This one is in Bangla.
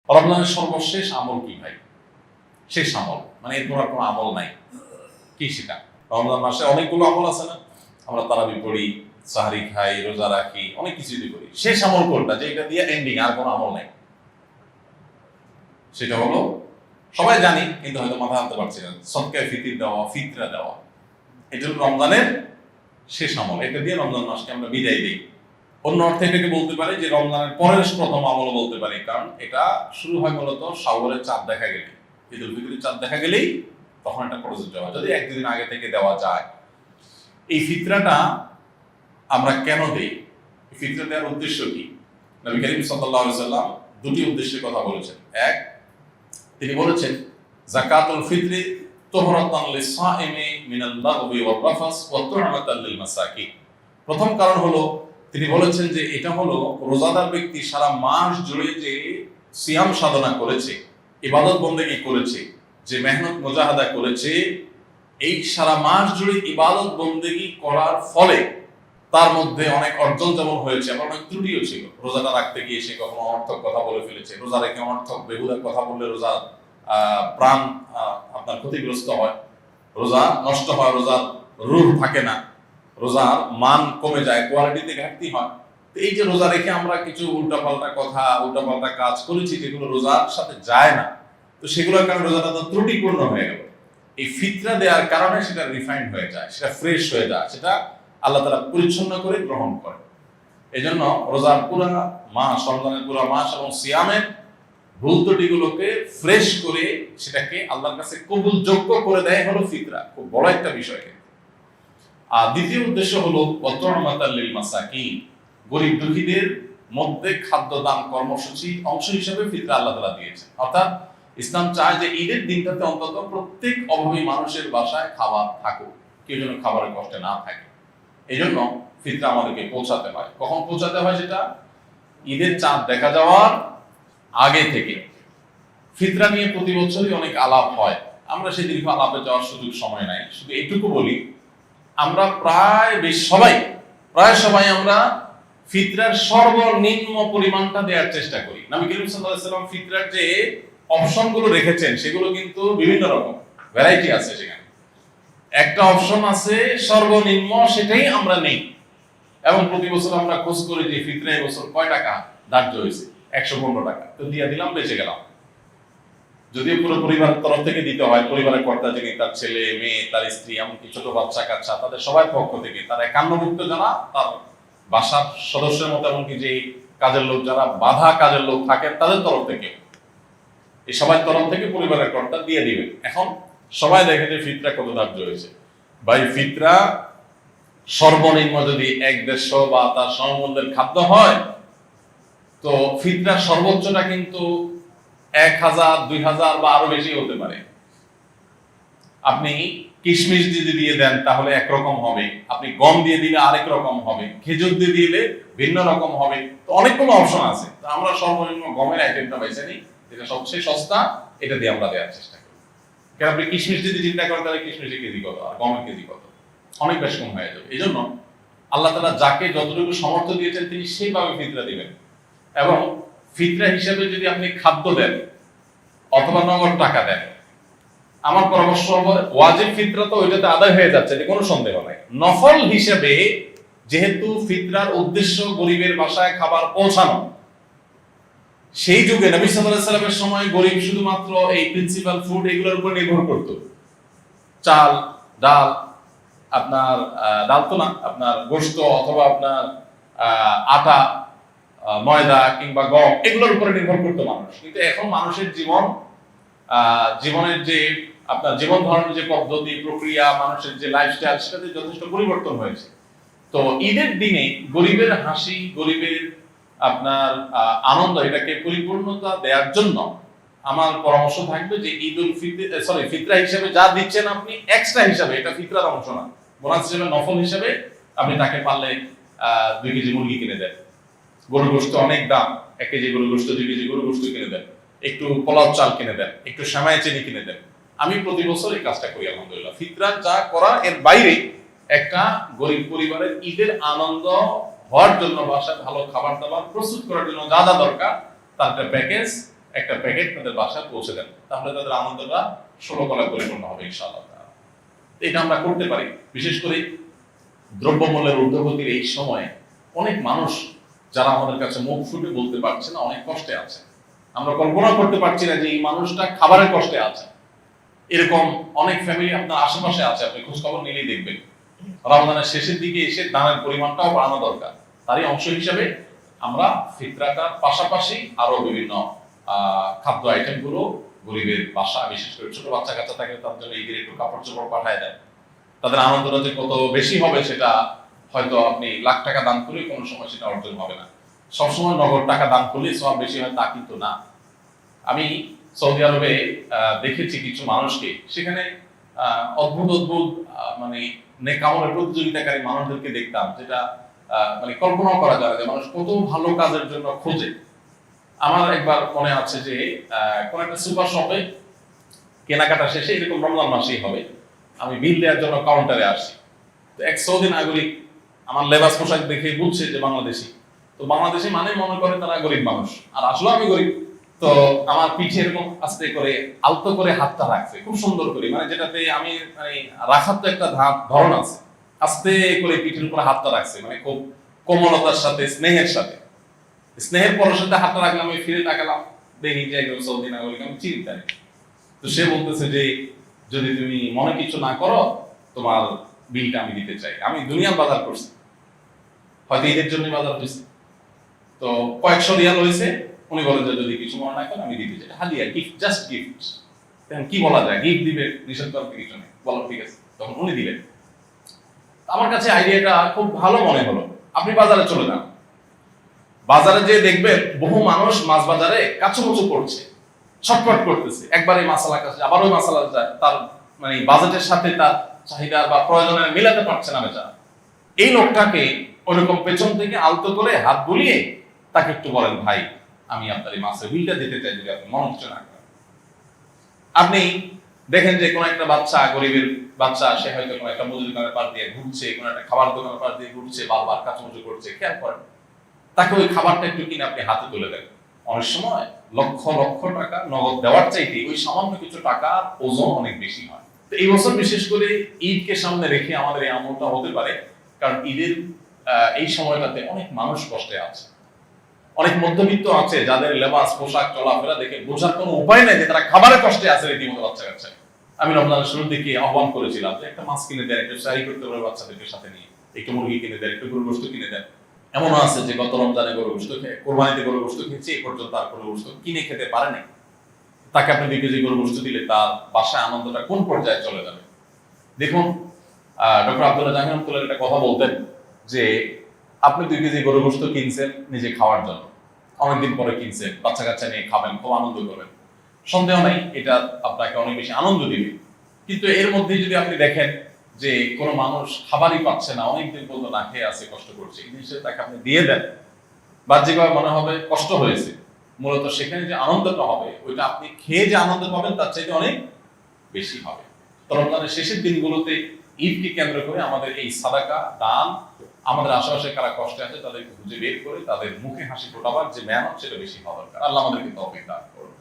রমজানের সর্বশেষ আমল কি ভাই? শেষ আমল, মানে এরপর আর কোনো আমল নাই। কি সেটা? রমজান মাসে অনেকগুলো আমল আছে না? আমরা তারাবি পড়ি, সাহরি খাই, রোজা রাখি, অনেক কিছুই করি। শেষ আমল কোনটা, যে এটা দিয়ে এন্ডিং, আর কোনো আমল নাই? সেটা হলো, সবাই জানি কিন্তু হয়তো মাথা আনতে পারছি না, সদকায়ে ফিতর দেওয়া, ফিতরা দেওয়া। এটা হলো রমজানের শেষ আমল। এটা দিয়ে রমজান মাসকে আমরা বিদায় দিই। অন্য অর্থে এটাকে বলতে পারি যে রমজানের পরের প্রথম আমল বলতে পারি, কারণ এটা শুরু হয় মূলত শাওয়ালের চাঁদ দেখা গেলে, ঈদুল ফিতরের চাঁদ দেখা গেলেই তখন এটা প্রযোজ্য হয়, যদি এক দুদিন আগে থেকে দেওয়া যায়। এই ফিতরাটা আমরা কেন দেই? ফিতরা দেওয়ার উদ্দেশ্য কি? নবী করিম সাল্লাল্লাহু আলাইহি ওয়াসাল্লাম দুটি উদ্দেশ্যের কথা বলেছেন। এক, তিনি বলেছেন যাকাতুল ফিতরি তুহরাতান লিস-সাইমি মিনাল লাগবি ওয়ার রাফাস ওয়া তু'মাতান লিল মাসাকিন। প্রথম কারণ হলো, তিনি বলেছেন যে এটা হলো রোজাদার ব্যক্তি সারা মাস জুড়ে যে সিয়াম সাধনা করেছে, ইবাদত বন্দেগী করেছে, যে মেহনত মুজাহাদা করেছে, এই সারা মাস জুড়ে ইবাদত বন্দেগী করার ফলে তার মধ্যে অনেক অর্জন যেমন হয়েছে, আবার অনেক ত্রুটিও ছিল। রোজাটা রাখতে গিয়ে সে কখনো অনর্থক কথা বলে ফেলেছে, রোজা রেখে অনর্থক বেহুদা কথা বললে রোজা প্রাণ আপনার ক্ষতিগ্রস্ত হয়, রোজা নষ্ট হয়, রোজার রূহ থাকে না, রোজার মান কমে যায়, কোয়ালিটিতে ঘাটতি হয়। এই যে রোজা রেখে আমরা কিছু উল্টাপাল্টা কথা, উল্টাপাল্টা কাজ করেছি যেগুলো রোজার সাথে যায় না, তো সেগুলোর কারণে রোজাটা তো ত্রুটিপূর্ণ হয়ে গেল। এই ফিতরা দেওয়ার কারণে সেটা রিফাইন্ড হয়ে যায়, সেটা ফ্রেশ হয়ে যায়, সেটা আল্লাহ তাআলা পরিচ্ছন্ন করে গ্রহণ করে। এই জন্য রোজার পুরা মাস, রমজানের পুরা মাস এবং সিয়ামের ভুল ত্রুটিগুলোকে ফ্রেশ করে সেটাকে আল্লাহর কাছে কবুলযোগ্য করে দেয় হলো ফিতরা। খুব বড় একটা বিষয়। আর দ্বিতীয় উদ্দেশ্য হলো ওয়াতু'মাতাল লিল মাসাকিন, গরিব দুঃখীদের মধ্যে খাদ্য দান কর্মসূচি অংশ হিসেবে ফিতরা আল্লাহ তাআলা দিয়েছেন। অর্থাৎ ইসলাম চায় যে ঈদের দিনটাতে অন্তত প্রত্যেক অভাবী মানুষের বাসায় খাবার থাকুক, কেউ যেন খাবারের কষ্টে না থাকে। এই জন্য ফিতরা আমাদেরকে পৌঁছাতে হয়। কখন পৌঁছাতে হয়? সেটা ঈদের চাঁদ দেখা যাওয়ার আগে থেকে। ফিতরা নিয়ে প্রতি বছরই অনেক আলাপ হয়, আমরা সেই দীর্ঘ আলাপে যাওয়ার সুযোগ সময় নাই। শুধু এইটুকু বলি, আমরা প্রায় সবাই আমরা ফিতরার সর্বনিম্ন পরিমাণটা দেওয়ার চেষ্টা করি। নবী করিম সাল্লাল্লাহু আলাইহি ওয়াসাল্লাম ফিতরার যে অপশনগুলো রেখেছেন সেগুলো কিন্তু বিভিন্ন রকম, ভ্যারাইটি আছে। সেখানে একটা অপশন আছে সর্বনিম্ন, সেটাই আমরা নেই। এবং প্রতি বছর আমরা খোঁজ করি যে ফিতরা এই বছর কয় টাকা ধার্য হয়েছে, 115 টাকা, তো দিয়ে দিলাম, বেঁচে গেলাম। যদিও পুরো পরিবারের তরফ থেকে দিতে হয়, পরিবারের কর্তা যিনি, তার ছেলে মেয়ে, তার স্ত্রী, এমনকি ছোট বাচ্চা কাচ্চা, তাদের সবাই পক্ষ থেকে, তার একান্নভুক্ত যারা তার বাসার সদস্যের মতো, এমনকি যে কাজের লোক, যারা বাধা কাজের লোক থাকেন, তাদের তরফ থেকে, এই সবার তরফ থেকে পরিবারের কর্তা দিয়ে দিবেন। এখন সবাই দেখে যে ফিতরা কত ধার্য হয়েছে। ভাই, ফিতরা সর্বনিম্ন যদি 150 বা তার সমমূল্যের খাদ্য হয়, তো ফিতরা সর্বোচ্চটা কিন্তু 1000, 2000 বা আরো বেশি হতে পারে। আপনি কিশমিশ দিয়ে দেন তাহলে একরকম হবে, আপনি গম দিয়ে দিলে আরেক রকম হবে, খেজুর দিয়ে দিলে ভিন্ন রকম হবে। তো অনেকগুলো অপশন আছে। তো আমরা সর্বনিম্ন গমের আইটেমটা বেছে নিই, যেটা সবচেয়ে সস্তা, এটা দিয়ে আমরা দেওয়ার চেষ্টা করি। কারণ আপনি কিশমিশ যদি চিন্তা করেন তাহলে কিশমিশের কেজি কত আর গমের কেজি কত, অনেক বেশি কম হয়ে যাবে। এই জন্য আল্লাহ তাআলা যাকে যতটুকু সামর্থ্য দিয়েছেন তিনি সেইভাবে ফিতরা দিবেন। এবং ফিতরা হিসাবে যদি আপনি খাদ্য দেন অথবা নগদ টাকা দেন, আমার পরামর্শ হবে ওয়াজিব ফিতরা তো ওইটাতে আদায় হয়ে যাচ্ছে, এতে কোনো সন্দেহ নাই। নফল হিসেবে যেহেতু ফিতরার উদ্দেশ্য গরিবের বাসায় খাবার পৌঁছানো, সেই যুগে নবী সাল্লাল্লাহু আলাইহি ওয়াসাল্লামের সময় গরিব শুধুমাত্র এই প্রিন্সিপাল ফুড এগুলোর উপর নির্ভর করত। চাল, ডাল, আপনার ডাল তো না, আপনার গোশত অথবা আপনার আটা, ময়দা কিংবা গম, এগুলোর উপরে নির্ভর করতো মানুষ। কিন্তু এখন মানুষের জীবনের যে আপনার জীবন ধারণের যে পদ্ধতি, প্রক্রিয়া, মানুষের যে লাইফস্টাইল, সেটাতে যথেষ্ট পরিবর্তন হয়েছে। তো ঈদের দিনে গরিবের হাসি, গরিবের আপনার আনন্দ, এটাকে পরিপূর্ণতা দেওয়ার জন্য আমার পরামর্শ থাকবে যে ফিতরা হিসেবে যা দিচ্ছেন আপনি এক্সট্রা হিসাবে, এটা ফিতরার অংশ না, বোনাস হিসেবে, নফল হিসেবে আপনি তাকে পারলে 2 কেজি মুরগি কিনে দেন। গরুর গোশত অনেক দাম, 1 কেজি গরুর গোশত, 2 কেজি গরুর গোশত কিনে দেন, একটু পোলাও চাল কিনে দেন, একটু সেমাই চিনি কিনে দেন। আমি প্রতি বছর এই কাজটা করি আলহামদুলিল্লাহ। ফিতরা যা করা, এর বাইরে একটা গরিব পরিবারের ঈদের আনন্দ হওয়ার জন্য, বাসায় ভালো খাবার দাবার প্রস্তুত করার জন্য যা যা দরকার, তার একটা প্যাকেজ একটা প্যাকেট তাদের বাসায় পৌঁছে দেন, তাহলে তাদের আনন্দটা 16 কলায় পরিপূর্ণ হবে ইনশাআল্লাহ। এটা আমরা করতে পারি। বিশেষ করে দ্রব্যমূল্যের ঊর্ধ্বগতির এই সময়ে অনেক মানুষ যারা আমাদের কাছে মুখ ফুটে বলতে পারছে না, অনেক কষ্টে আছে। আমরা কল্পনা করতে পারছি না যে এই মানুষটা খাবারের কষ্টে আছে। এরকম অনেক ফ্যামিলি আপনার আশেপাশে আছে, আপনি খোঁজ খবর নিলেই দেখবেন। রমজানের শেষের দিকে এসে দানের পরিমাণটাও বাড়ানো দরকার। তারই অংশ হিসাবে আমরা ফিতরাটার পাশাপাশি আরো বিভিন্ন খাদ্য আইটেম গুলো গরিবের বাসা, বিশেষ করে ছোট বাচ্চা কাচ্চা থাকলে তাদের জন্য ঈদের একটু কাপড় চোপড় পাঠায় দেয়। তাদের আনন্দটা যে কত বেশি হবে সেটা হয়তো আপনি লাখ টাকা দান করলে কোনো সময় সেটা অর্জন হবে না। সবসময় নগদ টাকা দান করলে সব বেশি হয় তা কিন্তু না। আমি সৌদি আরবে দেখেছি কিছু মানুষকে, সেখানে অদ্ভুত অদ্ভুত মানে নেকামলের প্রতিযোগিতাকারী মানুষদেরকে দেখতাম, যেটা মানে কল্পনাও করা যায় যে মানুষ কত ভালো কাজের জন্য খোঁজে। আমার একবার মনে আছে যে কোন একটা সুপার শপে কেনাকাটা শেষে, এরকম রমজান মাসেই হবে, আমি বিল দেওয়ার জন্য কাউন্টারে আসছি। তো এক সৌদি নাগরিক আমার লেবাস পোশাক দেখে বুঝছে যে বাংলাদেশি। তো বাংলাদেশি মানে মনে করে তারা গরিব মানুষ, আর আসলে আমি গরিব। তো আমার পিঠে এরকম আস্তে করে আলতো করে হাতটা রাখছে খুব সুন্দর করে, মানে যেটাতে আমি মানে রাখার তো একটা ধরন আছে, আস্তে করে পিঠের উপর হাতটা রাখছে, মানে খুব কোমলতার সাথে, স্নেহের সাথে। স্নেহের পরশের হাতটা রাখলাম, আমি ফিরে তাকালাম, দেখি যে একজন সৌদি নাগরিক, আমি চিনি তাই। তো সে বলতেছে যে যদি তুমি মনে কিছু না করো, তোমার বিলটা আমি দিতে চাই। আমি দুনিয়ার বাজার করছি, হয়তো ঈদের জন্য বাজার হয়েছে, তো কয়েকশো রিয়াল হয়েছে। উনি বলেন যে যদি কিছু মনে না করেন আমি দিতে চাই, হাদিয়া, গিফট, জাস্ট গিফট। এখন কি বলা যায়, গিফট দিবে, নিষেধ করার কিছু নেই, বলো ঠিক আছে। তখন উনি দিলেন। আমার কাছে আইডিয়াটা খুব ভালো মনে হলো। আপনি বাজারে চলে যান, বাজারে যে দেখবেন বহু মানুষ মাছ বাজারে কাচুমুচু করছে, ছটফট করতেছে, একবারে মাসালা কাছে আবার ওই মাসালা যায়, তার মানে বাজেটের সাথে তার চাহিদা বা প্রয়োজনে মিলাতে পারছে না বেচারা। এই লোকটাকে ওইরকম পেছন থেকে আলতো করে হাত বুলিয়ে তাকে একটু বলেন, ভাই আমি আপনার এই মাছের বিলটা দিতে চাই, যদি আপনি মনে হচ্ছে না করেন। আপনি দেখেন যে কোনো একটা বাচ্চা, গরিবের বাচ্চা, সে হয়তো কোনো একটা মুদি দোকানের পাশ দিয়ে ঘুরছে, কোনো একটা খাবার দোকানের পাশ দিয়ে ঘুরছে, বারবার কাচুমুচু করছে, খেয়াল করেন, তাকে ওই খাবারটা একটু কিনে আপনি হাতে তুলে দেন। অনেক সময় লক্ষ লক্ষ টাকা নগদ দেওয়ার চাইতে ওই সামান্য কিছু টাকার ওজন অনেক বেশি হয়। তো এই বছর বিশেষ করে ঈদকে সামনে রেখে আমাদের এই আমলটা হতে পারে, কারণ ঈদের এই সময়টাতে অনেক মানুষ কষ্টে আছে, অনেক মধ্যবিত্ত আছে যাদের লেবাস পোশাক চলাফেরা দেখে বোঝার কোনো উপায় নাই যে তারা খাবারের কষ্টে আছে রীতিমতো বাচ্চা কাচ্চা। আমি রমজানের শুরুর দিকে আহ্বান করেছিলাম যে একটা মাছ কিনে দেন, একটু সাহি করতে পারে বাচ্চাদেরকে সাথে নিয়ে, একটু মুরগি কিনে দেন, একটু গরুর গোশত কিনে দেন। এমনও আছে যে গত রমজানে গরুর গোশত খেয়ে, কোরবানিতে গরুর গোশত খেয়েছে, এই পর্যন্ত আর গরুর গোশত কিনে খেতে পারে নাই। তাকে আপনি 2 কেজি গরুর গোশত দিলে তার বাসায় আনন্দটা কোন পর্যায়ে চলে যাবে। দেখুন, ডক্টর আব্দুল্লাহ জাহাঙ্গীর রহমাতুল্লাহ একটা কথা বলতেন যে আপনি 2 কেজি গরুর গোশত কিনছেন নিজে খাওয়ার জন্য, অনেকদিন পরে কিনছেন, বাচ্চা কাচ্চা নিয়ে খাবেন, খুব আনন্দ করবেন, সন্দেহ নাই এটা আপনাকে অনেক বেশি আনন্দ দিবে। কিন্তু এর মধ্যে যদি আপনি দেখেন যে কোনো মানুষ খাবারই পাচ্ছে না, অনেকদিন পর্যন্ত না খেয়ে আছে, কষ্ট করছে, এই জিনিসটা তাকে আপনি দিয়ে দেন, বাহ্যিকভাবে মনে হবে কষ্ট হয়েছে, মূলত সেখানে যে আনন্দটা হবে ওইটা আপনি খেয়ে যে আনন্দ পাবেন তার চাইতে অনেক বেশি হবে। তো রমজানের শেষের দিনগুলোতে ঈদকে কেন্দ্র করে আমাদের এই সাদাকা দান, আমাদের আশেপাশে কারা কষ্টে আছে তাদেরকে খুঁজে বের করে তাদের মুখে হাসি ফোটাবার যে মেহনত, সেটা বেশি হওয়া দরকার। আল্লাহ আমাদেরকে তৌফিক দান করুন।